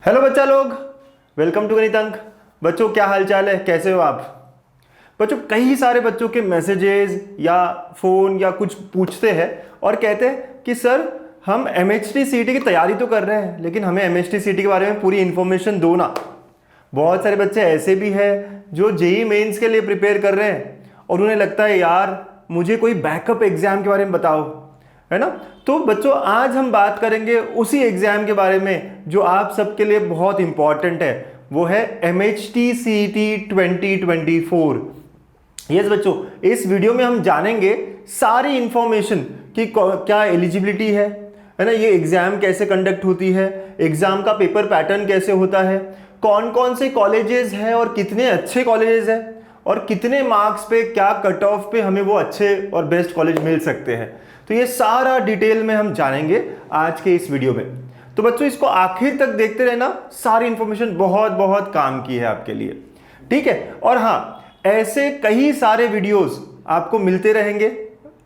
Hello बच्चा लोग, welcome to गणित अंक। बच्चों क्या हाल चाल है, कैसे हो आप? बच्चों कई सारे बच्चों के मैसेजेस या फ़ोन या कुछ पूछते हैं और कहते हैं कि सर हम MHT CT की तैयारी तो कर रहे हैं लेकिन हमें MHT CT के बारे में पूरी इन्फॉर्मेशन दो ना। बहुत सारे बच्चे ऐसे भी हैं जो जेई मेंस के लिए प्रिपेयर कर रहे हैं और उन्हें लगता है यार मुझे कोई बैकअप एग्जाम के बारे में बताओ, है ना। तो बच्चों आज हम बात करेंगे उसी एग्जाम के बारे में जो आप सबके लिए बहुत इंपॉर्टेंट है, वो है MHT CT 2024। यस बच्चों, इस वीडियो में हम जानेंगे सारी इंफॉर्मेशन कि क्या एलिजिबिलिटी है ना, ये एग्जाम कैसे कंडक्ट होती है, एग्जाम का पेपर पैटर्न कैसे होता है, कौन कौन से कॉलेजेस हैं और कितने अच्छे कॉलेजेस हैं और कितने मार्क्स पे क्या कट ऑफ पे हमें वो अच्छे और बेस्ट कॉलेज मिल सकते हैं। तो ये सारा डिटेल में हम जानेंगे आज के इस वीडियो में। तो बच्चों इसको आखिर तक देखते रहना, सारी इंफॉर्मेशन बहुत बहुत काम की है आपके लिए, ठीक है। और हाँ, ऐसे कई सारे वीडियोस आपको मिलते रहेंगे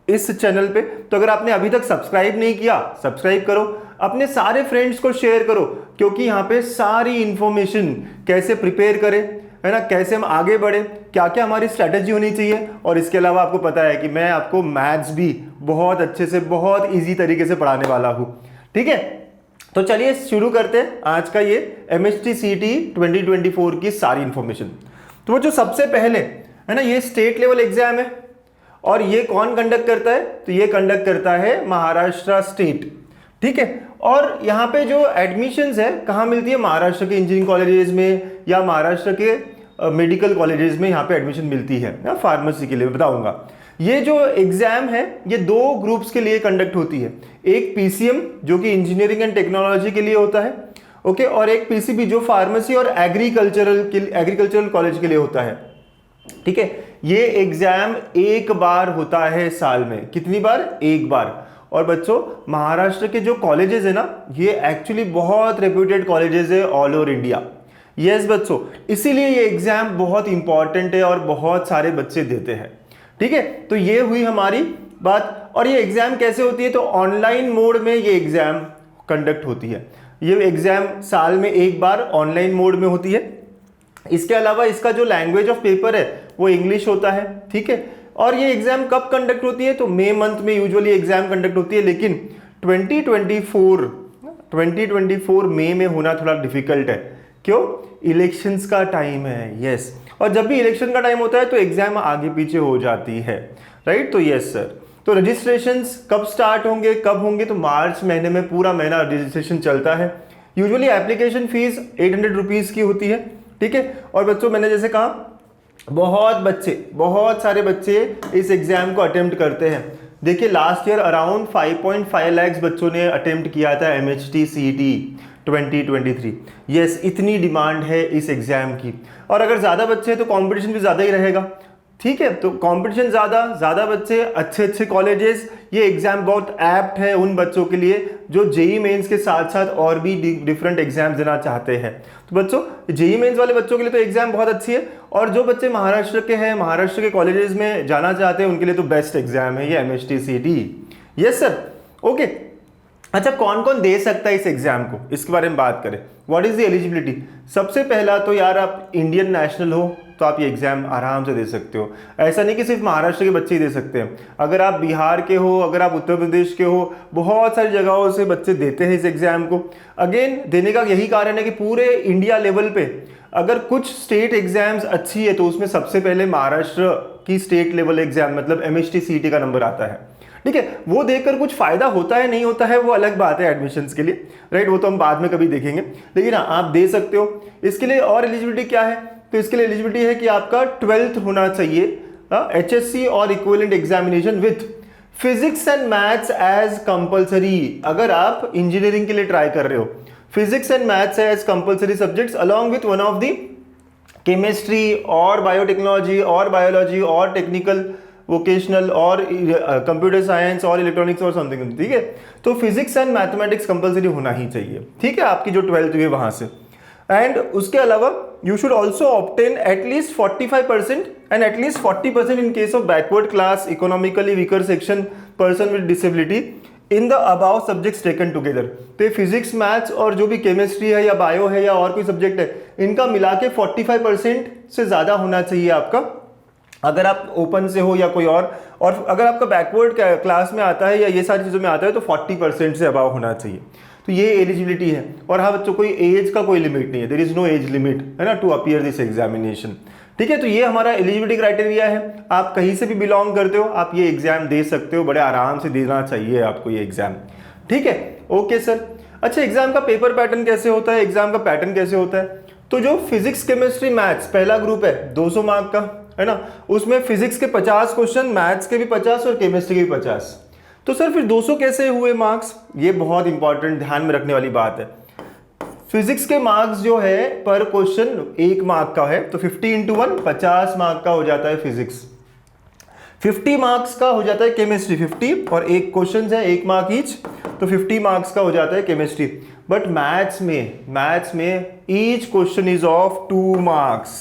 इस चैनल पे, तो अगर आपने अभी तक सब्सक्राइब नहीं किया सब्सक्राइब करो, अपने सारे फ्रेंड्स को शेयर करो, क्योंकि यहाँ पे सारी इंफॉर्मेशन कैसे प्रिपेयर करें, है ना, कैसे हम आगे बढ़े, क्या क्या हमारी स्ट्रैटेजी होनी चाहिए। और इसके अलावा आपको पता है कि मैं आपको मैथ्स भी बहुत अच्छे से बहुत इजी तरीके से पढ़ाने वाला हूँ, ठीक है। तो चलिए शुरू करते हैं आज का ये MHT CT 2024 की सारी इंफॉर्मेशन। तो वो जो सबसे पहले है ना, ये स्टेट लेवल एग्जाम है और ये कौन कंडक्ट करता है, तो ये कंडक्ट करता है महाराष्ट्र स्टेट, ठीक है। और यहाँ पे जो एडमिशंस है कहाँ मिलती है, महाराष्ट्र के इंजीनियरिंग कॉलेजेस में या महाराष्ट्र के मेडिकल कॉलेजेस में यहाँ पे एडमिशन मिलती है ना, फार्मेसी के लिए बताऊंगा। ये जो एग्जाम है ये दो ग्रुप्स के लिए कंडक्ट होती है, एक PCM जो कि इंजीनियरिंग एंड टेक्नोलॉजी के लिए होता है, ओके, और एक PCB जो फार्मेसी और एग्रीकल्चरल कॉलेज के लिए होता है, ठीक है। ये एग्जाम एक बार होता है साल में, कितनी बार, एक बार। और बच्चों महाराष्ट्र के जो कॉलेजेस है ना, ये एक्चुअली बहुत रेप्यूटेड कॉलेजेस है ऑल ओवर इंडिया। यस बच्चों, इसीलिए ये एग्जाम बहुत इंपॉर्टेंट है और बहुत सारे बच्चे देते हैं, ठीक है। तो ये हुई हमारी बात। और ये एग्जाम कैसे होती है, तो ऑनलाइन मोड में ये एग्जाम कंडक्ट होती है। ये एग्जाम साल में एक बार ऑनलाइन मोड में होती है। इसके अलावा इसका जो लैंग्वेज ऑफ पेपर है वो इंग्लिश होता है, ठीक है। और ये एग्जाम कब कंडक्ट होती है, तो मई मंथ में यूजुअली एग्जाम कंडक्ट होती है, लेकिन 2024 मई में होना थोड़ा डिफिकल्ट है। क्यों, इलेक्शंस का टाइम है, यस। और जब भी इलेक्शन का टाइम होता है तो एग्जाम आगे पीछे हो जाती है, राइट। तो यस सर, तो रजिस्ट्रेशंस कब स्टार्ट होंगे, कब होंगे, तो मार्च महीने में पूरा महीना रजिस्ट्रेशन चलता है। यूजुअली एप्लीकेशन फीस 800 रुपीज़ की होती है, ठीक है। और बच्चों मैंने जैसे कहा बहुत सारे बच्चे इस एग्जाम को अटेम्प्ट करते हैं। देखिए लास्ट ईयर अराउंड 5.5 लाख बच्चों ने अटेम्प्ट किया था MHT CT 2023। यस, इतनी डिमांड है इस एग्जाम की। और अगर ज़्यादा बच्चे हैं तो कंपटीशन भी ज़्यादा ही रहेगा, ठीक है। तो कंपटीशन ज़्यादा बच्चे, अच्छे कॉलेजेस, ये एग्जाम बहुत एप्ट है उन बच्चों के लिए जो जेई मेंस के साथ साथ और भी डिफरेंट एग्जाम देना चाहते हैं। तो बच्चों जेई मेंस वाले बच्चों के लिए तो एग्जाम बहुत अच्छी है, और जो बच्चे महाराष्ट्र के हैं, महाराष्ट्र के कॉलेजेस में जाना चाहते हैं, उनके लिए तो बेस्ट एग्जाम है ये MHT CT। Yes sir, okay. अच्छा, कौन कौन दे सकता है इस एग्जाम को, इसके बारे में बात करें। What is the eligibility. सबसे पहला तो यार आप इंडियन नेशनल हो तो आप ये एग्जाम आराम से दे सकते हो। ऐसा नहीं कि सिर्फ महाराष्ट्र के बच्चे ही दे सकते हैं, अगर आप बिहार के हो, अगर आप उत्तर प्रदेश के हो, बहुत सारी जगहों से बच्चे देते हैं इस एग्जाम को। अगेन देने का यही कारण है कि पूरे इंडिया लेवल पे अगर कुछ स्टेट एग्जाम्स अच्छी है तो उसमें सबसे पहले महाराष्ट्र की स्टेट लेवल एग्जाम मतलब MHT CT का नंबर आता है, ठीक है। वो देखकर कुछ फायदा होता है नहीं होता है वो अलग बात है एडमिशन्स के लिए, राइट, वो तो हम बाद में कभी देखेंगे, लेकिन हाँ आप दे सकते हो। इसके लिए और एलिजिबिलिटी क्या है, तो इसके लिए एलिजिबिलिटी है कि आपका 12th होना चाहिए, HSC और equivalent examination with physics and maths as compulsory. अगर आप इंजीनियरिंग के लिए ट्राई कर रहे हो, physics and maths as compulsory subjects along with one of the chemistry और बायोटेक्नोलॉजी और बायोलॉजी और टेक्निकल वोकेशनल और कंप्यूटर साइंस और इलेक्ट्रॉनिक्स और समथिंग, ठीक है। तो फिजिक्स एंड मैथमेटिक्स कंपलसरी होना ही चाहिए, ठीक है, आपकी जो 12th हुई है वहां से। एंड उसके अलावा you should also obtain at least 45% and at least 40% in case of backward class, economically weaker section, person with disability in the above subjects taken together. तो फिजिक्स, मैथ्स और जो भी केमिस्ट्री है या बायो है या और कोई सब्जेक्ट है, इनका मिला के 45% से ज़्यादा होना चाहिए आपका, अगर आप ओपन से हो या कोई और अगर आपका बैकवर्ड क्लास में आता है या ये सारी चीज़ों में आता है तो 40% से अबाव होना चाहिए। तो ये एलिजिबिलिटी है। और हाँ बच्चों, कोई एज का कोई लिमिट नहीं है, there is no age limit, है ना, टू अपीयर दिस एग्जामिनेशन। ठीक है, तो ये हमारा एलिजिबिलिटी क्राइटेरिया है। आप कहीं से भी बिलोंग करते हो, आप ये एग्जाम दे सकते हो, बड़े आराम से देना चाहिए आपको ये एग्जाम। ठीक है, ओके सर। अच्छा, एग्जाम का पेपर पैटर्न कैसे होता है, एग्जाम का पैटर्न कैसे होता है? तो जो फिजिक्स, केमिस्ट्री, मैथ्स पहला ग्रुप है 200 मार्क का, है ना, उसमें फिजिक्स के 50 क्वेश्चन, मैथ्स के भी 50 और केमिस्ट्री के भी 50। तो सर फिर 200 कैसे हुए मार्क्स? ये बहुत इंपॉर्टेंट ध्यान में रखने वाली बात है। फिजिक्स के मार्क्स जो है पर क्वेश्चन 1 मार्क का है, तो 50 इंटू 1 50 मार्क का हो जाता है फिजिक्स। 50 मार्क्स का हो जाता है केमिस्ट्री, 50 और एक क्वेश्चन है 1 मार्क ईच, तो 50 मार्क्स का हो जाता है केमिस्ट्री। बट मैथ्स में each question is of 2 marks,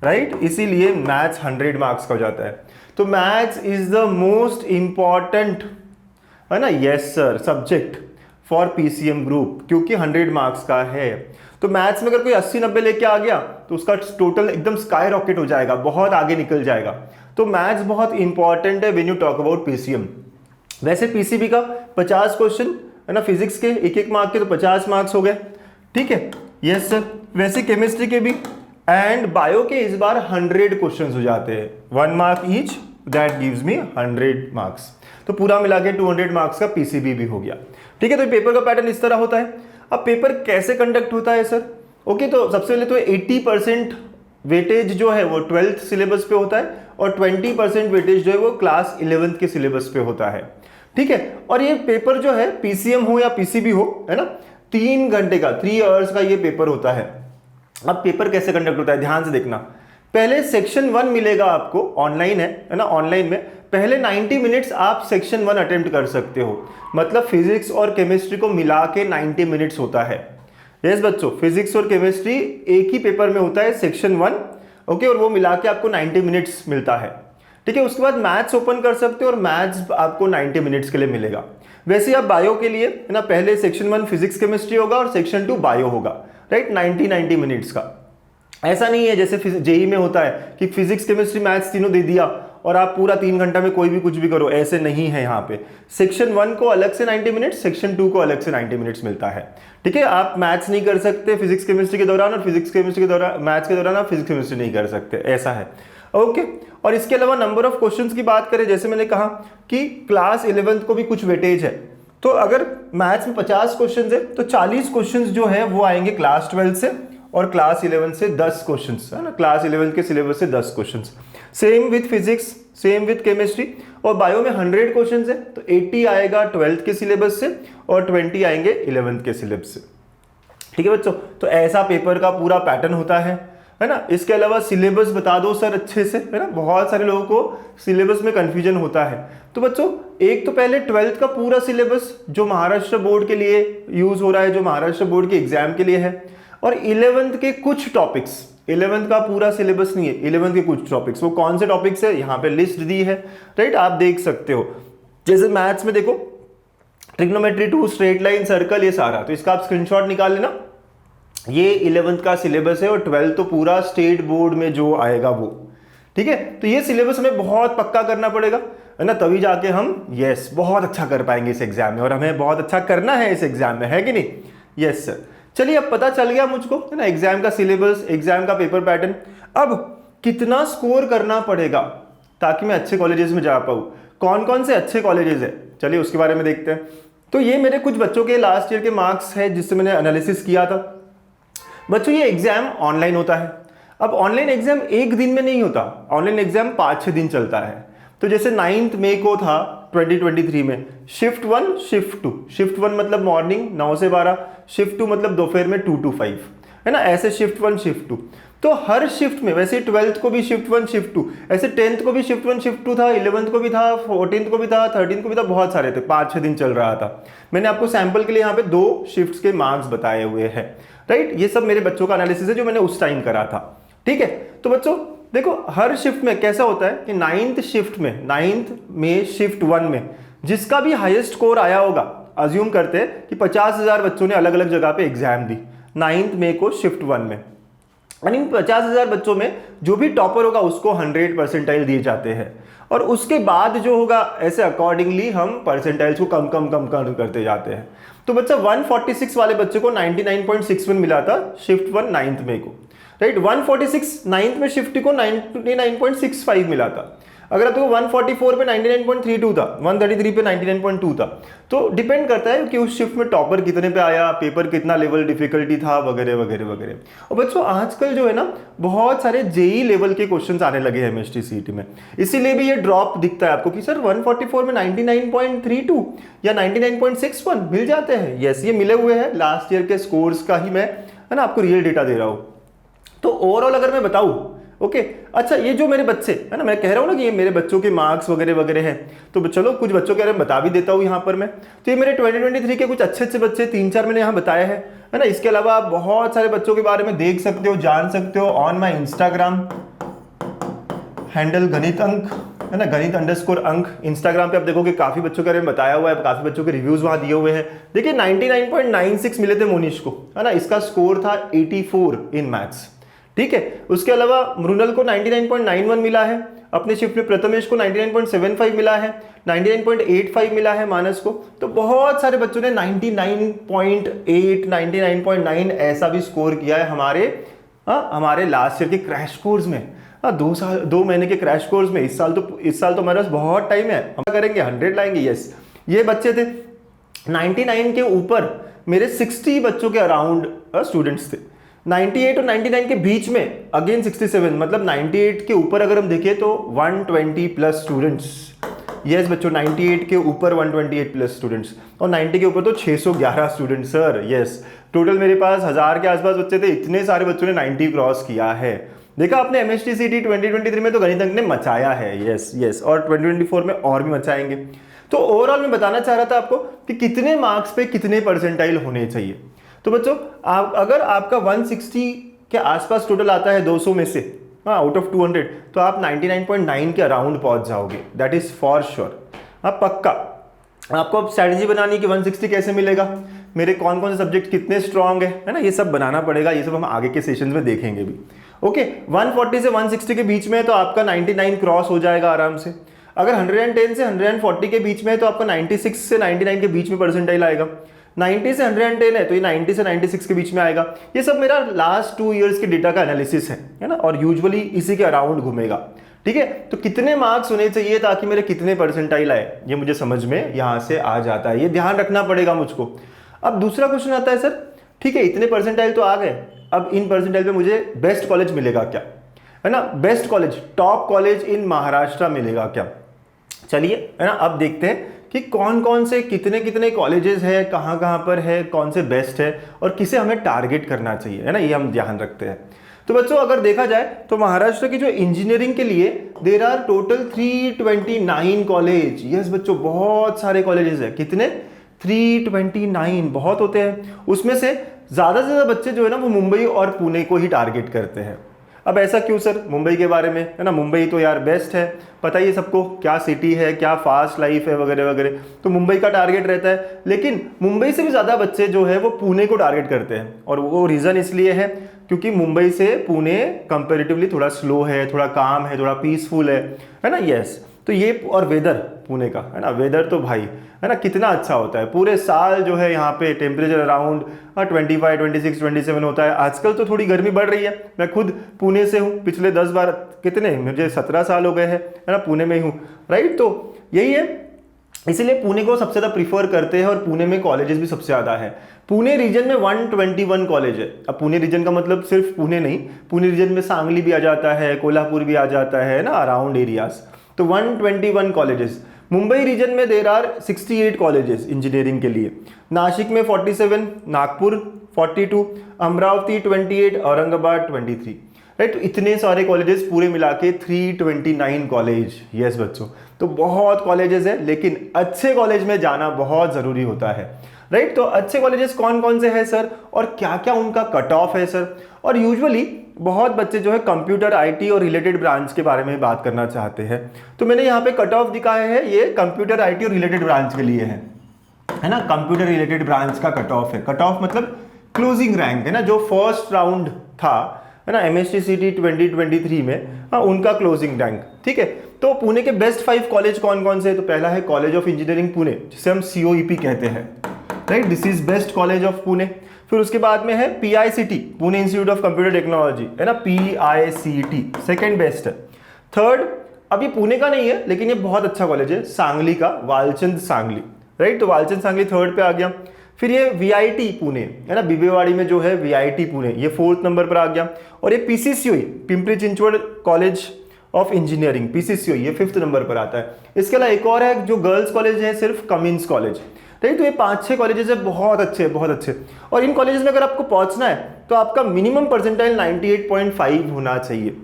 right, इसीलिए मैथ्स 100 मार्क्स का हो जाता है। तो maths is the most important, है ना, yes sir, subject for PCM group, क्योंकि 100 मार्क्स का है। तो मैथ्स में अगर कोई 80-90 लेके आ गया तो उसका टोटल एकदम स्काई रॉकेट हो जाएगा, बहुत आगे निकल जाएगा। तो मैथ्स बहुत इंपॉर्टेंट है when you talk about PCM. वैसे पीसीबी का 50 क्वेश्चन है ना, फिजिक्स के 1-1 मार्क के, तो 50 मार्क्स हो गए। ठीक है, यस सर। वैसे केमिस्ट्री के भी एंड बायो के इस बार 100 क्वेश्चंस हो जाते हैं, 1 mark each, that gives me 100 marks. तो पूरा मिला के 200 मार्क्स का पीसीबी भी हो गया। ठीक है, तो पेपर का पैटर्न इस तरह होता है। अब पेपर कैसे कंडक्ट होता है सर? ओके, तो सबसे पहले तो 80% वेटेज जो है वो 12th सिलेबस पे होता है और 20% वेटेज जो है वो क्लास 11th के सिलेबस पे होता है। ठीक है, और ये पेपर जो है पीसीएम हो या पीसीबी हो, है ना, 3 घंटे का, 3 आवर्स का ये पेपर होता है। अब पेपर कैसे कंडक्ट होता है, ध्यान से देखना। पहले सेक्शन 1 मिलेगा आपको, ऑनलाइन है ना, ऑनलाइन में पहले 90 मिनट्स आप सेक्शन 1 अटेम्प्ट कर सकते हो। मतलब फिजिक्स और केमिस्ट्री को मिला के 90 मिनट्स होता है। यस बच्चों, फिजिक्स और केमिस्ट्री एक ही पेपर में होता है, सेक्शन 1, ओके, और वो मिला के आपको 90 मिनट्स मिलता है। ठीक है, उसके बाद मैथ्स ओपन कर सकते हो और मैथ्स आपको 90 मिनट्स के लिए मिलेगा। वैसे आप बायो के लिए, है ना, पहले सेक्शन 1 फिजिक्स केमिस्ट्री होगा और सेक्शन 2 बायो होगा, राइट, 90 मिनट्स का। ऐसा नहीं है जैसे जेई में होता है कि फिजिक्स केमिस्ट्री मैथ्स तीनों दे दिया और आप पूरा 3 घंटा में कोई भी कुछ भी करो, ऐसे नहीं है। यहाँ पे सेक्शन 1 को अलग से 90 मिनट्स, सेक्शन 2 को अलग से 90 मिनट्स मिलता है। ठीक है, आप मैथ्स नहीं कर सकते फिजिक्स केमिस्ट्री के दौरान और फिजिक्स केमिस्ट्री के दौरान, मैथ्स के दौरान आप फिजिक्स केमिस्ट्री नहीं कर सकते, ऐसा है। ओके, और इसके अलावा नंबर ऑफ क्वेश्चंस की बात करें, जैसे मैंने कहा कि क्लास 11th को भी कुछ वेटेज है, तो अगर मैथ्स में 50 क्वेश्चंस है तो 40 क्वेश्चंस जो है वो आएंगे क्लास 12 से और क्लास 11 से 10 क्वेश्चंस, है ना, क्लास 11 के सिलेबस से 10 questions. Same with physics, same with chemistry. और बायो में 100 क्वेश्चंस है तो 80 आएगा 12th के सिलेबस से और 20 आएंगे 11th के सिलेबस से। ठीक है बच्चों, तो ऐसा पेपर का पूरा पैटर्न होता है ना। इसके अलावा सिलेबस बता दो सर अच्छे से, है ना, बहुत सारे लोगों को सिलेबस में कंफ्यूजन होता है। तो बच्चों, एक तो पहले 12th का पूरा सिलेबस जो महाराष्ट्र बोर्ड के लिए यूज हो रहा है, जो महाराष्ट्र बोर्ड के एग्जाम के लिए है, और 11th के कुछ टॉपिक्स, 11th का पूरा सिलेबस नहीं है, 11th के कुछ टॉपिक्स। वो कौन से टॉपिक्स है, यहाँ पे लिस्ट दी है, राइट, आप देख सकते हो। जैसे मैथ्स में देखो, ट्रिग्नोमेट्री 2, स्ट्रेट लाइन, सर्कल, ये सारा, तो इसका आप स्क्रीनशॉट निकाल लेना। ये 11th का सिलेबस है और 12th तो पूरा स्टेट बोर्ड में जो आएगा वो। ठीक है, तो ये सिलेबस हमें बहुत पक्का करना पड़ेगा, है ना, तभी जाके हम यस बहुत अच्छा कर पाएंगे इस एग्जाम में, और हमें बहुत अच्छा करना है इस एग्जाम में, है कि नहीं? Yes sir. चलिए, अब पता चल गया मुझको, है ना, एग्जाम का सिलेबस, एग्जाम का पेपर पैटर्न। अब कितना स्कोर करना पड़ेगा ताकि मैं अच्छे कॉलेजेस में जा पाऊँ? कौन कौन से अच्छे कॉलेजेस है, चलिए उसके बारे में देखते हैं। तो ये मेरे कुछ बच्चों के लास्ट ईयर के मार्क्स है जिससे मैंने एनालिसिस किया था। बच्चों, ये एग्जाम ऑनलाइन होता है। अब ऑनलाइन एग्जाम एक दिन में नहीं होता, ऑनलाइन एग्जाम 5-6 दिन चलता है। तो जैसे 9 मई को था 2023 में शिफ्ट 1, शिफ्ट 2। शिफ्ट 1 मतलब मॉर्निंग 9 से 12, शिफ्ट 2 मतलब दोपहर में 2 to 5, है ना, ऐसे शिफ्ट 1, शिफ्ट 2। तो हर शिफ्ट में, वैसे 12th को भी शिफ्ट 1, शिफ्ट 2, ऐसे 10th को भी शिफ्ट 1, शिफ्ट 2 था, 11th को भी था, 14th को भी था, 13th को भी था, बहुत सारे थे, 5-6 दिन चल रहा था। मैंने आपको सैंपल के लिए यहाँ पे 2 शिफ्ट्स के मार्क्स बताए हुए हैं, राइट। ये सब मेरे बच्चों का एनालिसिस है जो मैंने उस टाइम करा था। ठीक है, तो बच्चों देखो, हर शिफ्ट में कैसा होता है कि 9th में शिफ्ट 1 में जिसका भी हाईएस्ट स्कोर आया होगा, अज्यूम करते हैं कि 50,000 बच्चों ने अलग अलग जगह पे एग्जाम दी 9 मई को शिफ्ट 1 में, और इन 50,000 बच्चों में जो भी टॉपर होगा उसको 100 परसेंटाइल दिए जाते हैं, और उसके बाद जो होगा ऐसे अकॉर्डिंगली हम परसेंटाइल्स को कम कम कम कम करते जाते हैं। तो बच्चा 146 वाले बच्चे को 99.61 मिला था शिफ्ट 1 9 मई को, राइट। 146 9th में शिफ्ट को 99.65 मिला था। अगर आपको 144 पे 99.32 था, 133 पे 99.2 था। तो डिपेंड करता है कि उस शिफ्ट में टॉपर कितने पे आया, पेपर कितना लेवल डिफिकल्टी था, वगैरह वगैरह वगैरह। और बच्चों आजकल जो है ना बहुत सारे जेई लेवल के क्वेश्चंस आने लगे हैं एमएसटी सीईटी में, इसीलिए भी ये ड्रॉप दिखता है आपको कि सर 144 में 99.32 या 99.61 मिल जाते हैं। यस, ये मिले हुए हैं, लास्ट ईयर के स्कोर्स का ही मैं है ना आपको रियल डेटा दे रहा हूँ। तो ओवरऑल अगर मैं बताऊं, ओके अच्छा, ये जो मेरे बच्चे है ना, मैं कह रहा हूं ना कि ये मेरे बच्चों के मार्क्स वगैरह वगैरह हैं, तो चलो कुछ बच्चों के बारे में बता भी देता हूं यहां पर मैं। तो ये मेरे 2023 के कुछ अच्छे अच्छे बच्चे 3-4 मैंने यहां बताए हैं, है ना। इसके अलावा आप बहुत सारे बच्चों के बारे में देख सकते हो, जान सकते हो ऑन माई इंस्टाग्राम हैंडल गणित अंक, है ना, गणित_अंक। इंस्टाग्राम पे आप देखोगे काफी बच्चों के बारे में बताया हुआ है, काफी बच्चों के रिव्यूज वहां दिए हुए हैं। देखिए 99.96 मिले थे मोनिश को, है ना, इसका स्कोर था 84 इन मैथ्स, ठीक है। उसके अलावा मृणाल को 99.91 मिला है अपने शिफ्ट में, प्रथमेश को 99.75 मिला है, 99.85 मिला है मानस को। तो बहुत सारे बच्चों ने 99.8 99.9 ऐसा भी स्कोर किया है हमारे लास्ट ईयर के क्रैश कोर्स में, 2 महीने के क्रैश कोर्स में। इस साल तो हमारे पास बहुत टाइम है, हम करेंगे 100 लाएंगे। यस, ये बच्चे थे 99 के ऊपर, मेरे 60 बच्चों के अराउंड स्टूडेंट्स थे। 98 और 99 के बीच में अगेन 67, मतलब 98 के ऊपर अगर हम देखें तो 120 प्लस स्टूडेंट्स। यस बच्चों, 98 के ऊपर 128 प्लस स्टूडेंट्स, और 90 के ऊपर तो 611 स्टूडेंट्स सर। यस, टोटल मेरे पास 1000 के आसपास बच्चे थे, इतने सारे बच्चों ने 90 क्रॉस किया है। देखा आपने एमएसटी सीईटी 2023 में तो गणित अंक ने मचाया है। यस, और 2024 में और भी मचाएंगे। तो ओवरऑल मैं बताना चाह रहा था आपको कि कितने मार्क्स पे कितने परसेंटाइल होने चाहिए। तो बच्चों अगर आपका 160 के आसपास टोटल आता है 200 में से, आउट ऑफ 200, तो आप 99.9 के अराउंड पहुंच जाओगे, दैट इज फॉर श्योर। पक्का आपको अब स्ट्रैटेजी बनानी कि 160 कैसे मिलेगा, मेरे कौन कौन से सब्जेक्ट कितने स्ट्रांग है ना, ये सब बनाना पड़ेगा। ये सब हम आगे के सेशन में देखेंगे भी। ओके, 140 से 160 के बीच में है तो आपका 99 क्रॉस हो जाएगा आराम से। अगर 110 से 140 के बीच में है तो आपका 96 से 99 के बीच में परसेंटाइल आएगा। 90 से 110 है तो ये 90 से 96 के बीच में आएगा। ये सब मेरा लास्ट 2 इयर्स के डेटा का एनालिसिस है ना, और यूजुअली इसी के अराउंड घूमेगा, ठीक है। तो कितने मार्क्स होने चाहिए ताकि मेरे कितने परसेंटाइल आए, ये मुझे समझ में यहां से आ जाता है, ये ध्यान रखना पड़ेगा मुझको। अब दूसरा क्वेश्चन आता है, सर ठीक है इतने परसेंटाइल तो आ गए, अब इन परसेंटाइल पे मुझे बेस्ट कॉलेज मिलेगा क्या, है ना, best college, top college in Maharashtra मिलेगा क्या। चलिए है ना, अब देखते हैं कि कौन कौन से कितने कितने कॉलेजेस है, कहाँ कहाँ पर है, कौन से बेस्ट है और किसे हमें टारगेट करना चाहिए, है ना, ये हम ध्यान रखते हैं। तो बच्चों अगर देखा जाए तो महाराष्ट्र की जो इंजीनियरिंग के लिए there are total 329 college. Yes बच्चों, बहुत सारे कॉलेजेस है। कितने? 329, बहुत होते हैं। उसमें से ज़्यादा से ज़्यादा बच्चे जो है ना वो मुंबई और पुणे को ही टारगेट करते हैं। अब ऐसा क्यों सर? मुंबई के बारे में है ना, मुंबई तो यार बेस्ट है, पता ही है सबको, क्या सिटी है, क्या फास्ट लाइफ है वगैरह वगैरह, तो मुंबई का टारगेट रहता है। लेकिन मुंबई से भी ज़्यादा बच्चे जो है वो पुणे को टारगेट करते हैं, और वो रीज़न इसलिए है क्योंकि मुंबई से पुणे कंपेरेटिवली थोड़ा स्लो है, थोड़ा काम है, थोड़ा पीसफुल है ना। यस, तो ये, और वेदर पुणे का है ना, वेदर तो भाई है ना कितना अच्छा होता है, पूरे साल जो है यहाँ पे टेम्परेचर अराउंड 25, 26, 27 होता है। आजकल तो थोड़ी गर्मी बढ़ रही है, मैं खुद पुणे से हूँ, पिछले 10-12 कितने मुझे 17 साल हो गए हैं है ना, पुणे में ही हूँ, राइट। तो यही है, इसीलिए पुणे को सबसे ज़्यादा प्रीफर करते हैं, और पुणे में कॉलेजेस भी सबसे ज़्यादा है। पुणे रीजन में 121 कॉलेज है। अब पुणे रीजन का मतलब सिर्फ पुणे नहीं, पुणे रीजन में सांगली भी आ जाता है, कोल्हापुर भी आ जाता है ना, अराउंड एरियाज। तो 121 कॉलेजेस। मुंबई रीजन में देर आर 68 कॉलेजेस इंजीनियरिंग के लिए। नासिक में 47, नागपुर 42, अमरावती 28, औरंगाबाद 23, राइट। तो इतने सारे कॉलेजेस पूरे मिला के 329 कॉलेज। यस बच्चों, तो बहुत कॉलेजेस है, लेकिन अच्छे कॉलेज में जाना बहुत ज़रूरी होता है, राइट। तो अच्छे कॉलेजेस कौन कौन से हैं सर, और क्या क्या उनका कट ऑफ है सर। और यूजुअली बहुत बच्चे जो है कंप्यूटर, आईटी और रिलेटेड ब्रांच के बारे में बात करना चाहते हैं, तो मैंने यहाँ पे कट ऑफ दिखाया है, ये कंप्यूटर, आईटी और रिलेटेड ब्रांच के लिए है ना। कंप्यूटर रिलेटेड ब्रांच का कट ऑफ है, कट ऑफ मतलब क्लोजिंग रैंक है ना, जो फर्स्ट राउंड था है ना MSTCT 2023 में, हाँ उनका क्लोजिंग रैंक, ठीक है। तो पुणे के बेस्ट 5 कॉलेज कौन कौन से है, तो पहला है कॉलेज ऑफ इंजीनियरिंग पुणे, जिसे हम COEP कहते हैं, right, this is best college of Pune. फिर उसके बाद में है PICT, Pune institute of computer technology, है ना, PICT सेकेंड बेस्ट है। थर्ड, अब ये पुणे का नहीं है लेकिन ये बहुत अच्छा कॉलेज है, सांगली का, वालचंद सांगली, राइट, तो वालचंद सांगली थर्ड पे आ गया। फिर ये VIT पुणे है ना, बिबेवाड़ी में जो है VIT पुणे, ये 4th नंबर पर आ गया। और ये PCCOE, Pimpri Chinchwad college of engineering, PCCOE, ये 5th नंबर पर आता है। इसके अलावा एक और है जो गर्ल्स कॉलेज है सिर्फ, कमिंस कॉलेज, राइट। तो ये 5-6 कॉलेजेस है, बहुत अच्छे, बहुत अच्छे। और इन कॉलेजेस में अगर आपको पहुंचना है तो आपका मिनिमम परसेंटाइल 98.5 होना चाहिए।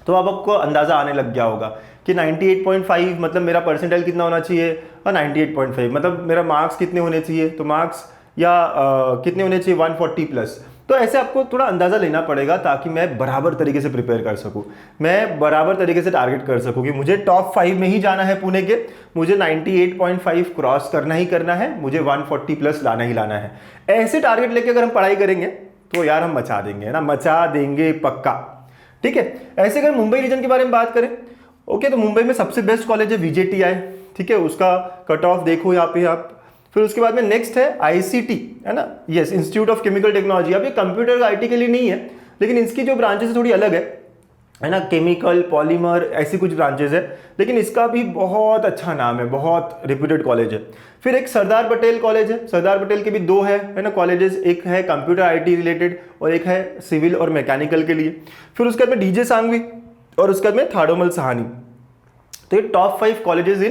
तो अब आपको अंदाजा आने लग गया होगा कि 98.5 मतलब मेरा परसेंटाइल कितना होना चाहिए, और 98.5 मतलब मेरा मार्क्स कितने होने चाहिए, तो मार्क्स या कितने होने चाहिए, 140 प्लस। तो ऐसे आपको थोड़ा अंदाजा लेना पड़ेगा ताकि मैं बराबर तरीके से प्रिपेयर कर सकूं, मैं बराबर तरीके से टारगेट कर सकूं कि मुझे टॉप 5 में ही जाना है पुणे के, मुझे 98.5 क्रॉस करना ही करना है, मुझे 140 प्लस लाना ही लाना है। ऐसे टारगेट लेके अगर हम पढ़ाई करेंगे तो यार हम मचा देंगे, है ना, मचा देंगे पक्का, ठीक है। ऐसे अगर मुंबई रीजन के बारे में बात करें, ओके, तो मुंबई में सबसे बेस्ट कॉलेज है VJTI, ठीक है, उसका कट ऑफ देखो यहाँ पे आप। फिर उसके बाद में नेक्स्ट है ICT, है ना, yes, institute of chemical technology. अब ये कंप्यूटर IT के लिए नहीं है लेकिन इसकी जो ब्रांचेस थोड़ी अलग है ना, केमिकल, पॉलीमर, ऐसी कुछ ब्रांचेस है, लेकिन इसका भी बहुत अच्छा नाम है, बहुत रिप्यूटेड कॉलेज है। फिर एक सरदार पटेल कॉलेज है, सरदार पटेल के भी 2 है ना कॉलेजेस, एक है कंप्यूटर IT रिलेटेड और एक है सिविल और मैकेनिकल के लिए। फिर उसके बाद में DJ सांघवी और उसके बाद में थाडोमल सहानी। तो ये टॉप 5 कॉलेजेस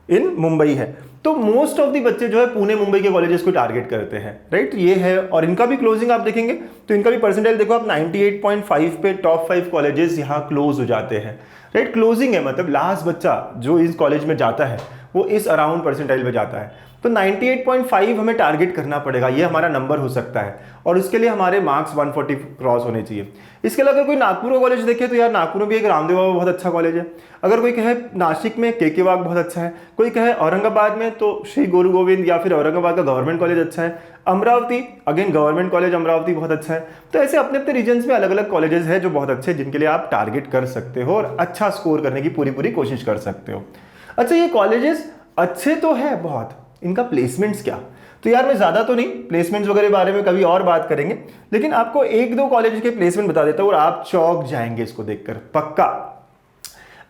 इन मुंबई है। तो मोस्ट ऑफ दी बच्चे जो है पुणे मुंबई के कॉलेजेस को टारगेट करते हैं, राइट, ये है। और इनका भी क्लोजिंग आप देखेंगे तो इनका भी परसेंटाइल देखो आप, 98.5 पे टॉप 5 कॉलेजेस यहाँ क्लोज हो जाते हैं, राइट। क्लोजिंग है मतलब लास्ट बच्चा जो इस कॉलेज में जाता है वो इस अराउंड परसेंटाइल में जाता है। तो 98.5 हमें टारगेट करना पड़ेगा, ये हमारा नंबर हो सकता है, और उसके लिए हमारे मार्क्स 140 क्रॉस होने चाहिए। इसके अलावा अगर कोई नागपुर का कॉलेज देखे तो यार नागपुर में भी एक रामदेव बाबा बहुत अच्छा कॉलेज है। अगर कोई कहे नासिक में KK वाग बहुत अच्छा है, कोई कहे औरंगाबाद में तो श्री गुरु गोविंद या फिर औरंगाबाद का गवर्नमेंट कॉलेज अच्छा है, Amravati again government college Amravati बहुत अच्छा है। तो ऐसे अपने अपने रीजन्स में अलग अलग कॉलेजेस हैं जो बहुत अच्छे, जिनके लिए आप टारगेट कर सकते हो और अच्छा स्कोर करने की पूरी कोशिश कर सकते हो। अच्छा, ये कॉलेजेस अच्छे तो है बहुत, इनका प्लेसमेंट्स क्या, तो यार मैं ज्यादा तो नहीं, प्लेसमेंट्स वगैरह बारे में कभी और बात करेंगे, लेकिन आपको 1-2 कॉलेज के प्लेसमेंट बता देता हूं और आप चौंक जाएंगे इसको देखकर पक्का।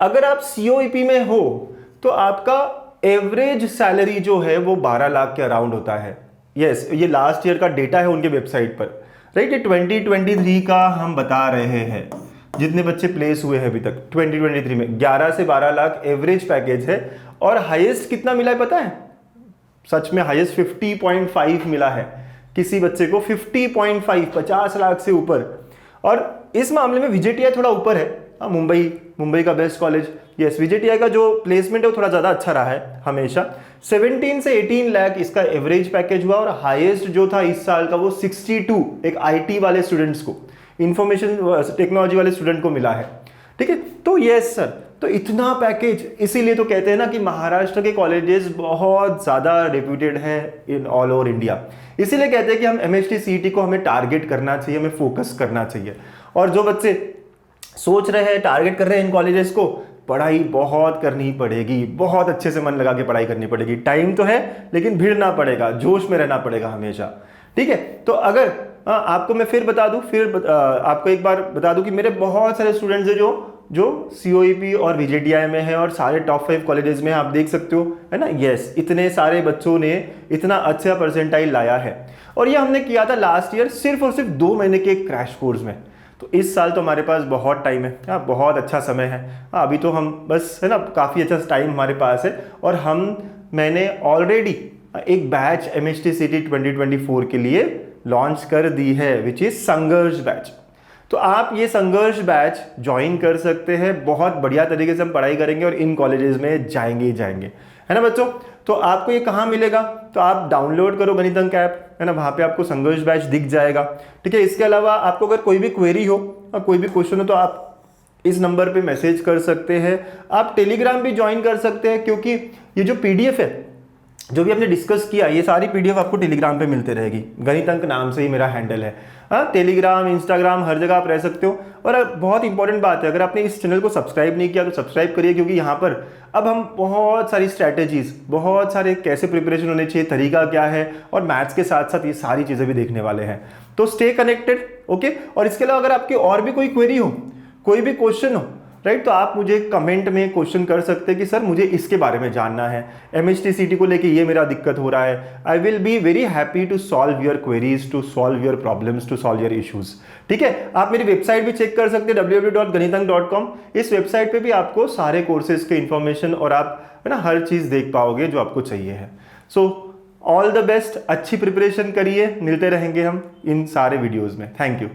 अगर आप COEP में हो तो आपका एवरेज सैलरी जो है वो 12 लाख के अराउंड होता है। यस, ये लास्ट ईयर का डेटा है उनके वेबसाइट पर, राइट। ये 2023 का हम बता रहे हैं, जितने बच्चे प्लेस हुए हैं अभी तक 2023 में 11 से 12 लाख एवरेज पैकेज है। और हाईएस्ट कितना मिला है पता है, सच में हाईएस्ट 50.5 मिला है किसी बच्चे को, 50.5, 50 लाख से ऊपर। और इस मामले में VJTI थोड़ा ऊपर है, मुंबई का बेस्ट कॉलेज। यस, VJTI का जो प्लेसमेंट है वो थोड़ा ज़्यादा अच्छा रहा है हमेशा। 17 से 18 लाख इसका एवरेज पैकेज हुआ, और हाईएस्ट जो था इस साल का वो 62 एक IT वाले स्टूडेंट्स को, इंफॉर्मेशन टेक्नोलॉजी वाले स्टूडेंट को मिला है, ठीक है। तो यस सर, तो इतना पैकेज, इसीलिए तो कहते हैं ना कि महाराष्ट्र के कॉलेजेस बहुत ज़्यादा रेप्यूटेड हैं इन ऑल ओवर इंडिया। इसीलिए कहते हैं कि हम MSTCT को हमें टारगेट करना चाहिए, हमें फोकस करना चाहिए। और जो बच्चे सोच रहे हैं, टारगेट कर रहे हैं इन कॉलेजेस को, पढ़ाई बहुत करनी पड़ेगी, बहुत अच्छे से मन लगा के पढ़ाई करनी पड़ेगी। टाइम तो है लेकिन भिड़ना पड़ेगा, जोश में रहना पड़ेगा हमेशा, ठीक है। तो अगर आपको मैं फिर बता दूं, आपको एक बार बता दूं कि मेरे बहुत सारे स्टूडेंट्स हैं जो COEP और VJTI में है और सारे टॉप 5 कॉलेजेस में, आप देख सकते हो, है ना। यस, इतने सारे बच्चों ने इतना अच्छा परसेंटाइल लाया है, और ये हमने किया था लास्ट ईयर सिर्फ और सिर्फ 2 महीने के क्रैश कोर्स में। तो इस साल तो हमारे पास बहुत टाइम है, बहुत अच्छा समय है। अभी तो हम बस, है ना, काफ़ी अच्छा टाइम हमारे पास है। और मैंने ऑलरेडी एक बैच MSTCT 2024 के लिए लॉन्च कर दी है, विच इज संघर्ष बैच। तो आप ये संघर्ष बैच ज्वाइन कर सकते हैं, बहुत बढ़िया तरीके से हम पढ़ाई करेंगे और इन कॉलेजेस में जाएंगे ही जाएंगे। है ना बच्चों। तो आपको ये कहाँ मिलेगा, तो आप डाउनलोड करो गणित अंक ऐप, है ना, वहाँ पे आपको संघर्ष बैच दिख जाएगा। ठीक है, इसके अलावा आपको अगर कोई भी क्वेरी हो और कोई भी क्वेश्चन हो तो आप इस नंबर पे मैसेज कर सकते हैं। आप टेलीग्राम भी ज्वाइन कर सकते हैं, क्योंकि ये जो पीडीएफ है जो भी हमने डिस्कस किया, ये सारी पीडीएफ आपको टेलीग्राम पे मिलते रहेगी। गणित अंक नाम से ही मेरा हैंडल है। हाँ, टेलीग्राम, इंस्टाग्राम, हर जगह आप रह सकते हो। और बहुत इंपॉर्टेंट बात है, अगर आपने इस चैनल को सब्सक्राइब नहीं किया तो सब्सक्राइब करिए, क्योंकि यहाँ पर अब हम बहुत सारी स्ट्रैटेजीज, बहुत सारे कैसे प्रिपरेशन होने चाहिए, तरीका क्या है, और मैथ्स के साथ साथ ये सारी चीज़ें भी देखने वाले हैं। तो स्टे कनेक्टेड, ओके। और इसके अलावा अगर आपकी और भी कोई क्वेरी हो, कोई भी क्वेश्चन हो, राइट, तो आप मुझे कमेंट में क्वेश्चन कर सकते हैं कि सर मुझे इसके बारे में जानना है, MHTCT को लेके ये मेरा दिक्कत हो रहा है। I will be very happy to solve your queries, to solve your problems, to solve your issues. ठीक है, आप मेरी वेबसाइट भी चेक कर सकते हैं www.ganitank.com। इस वेबसाइट पे भी आपको सारे कोर्सेज के इंफॉर्मेशन और आप, है ना, हर चीज़ देख पाओगे जो आपको चाहिए है। सो ऑल द बेस्ट, अच्छी प्रिपरेशन करिए, मिलते रहेंगे हम इन सारे वीडियोज़ में। Thank you.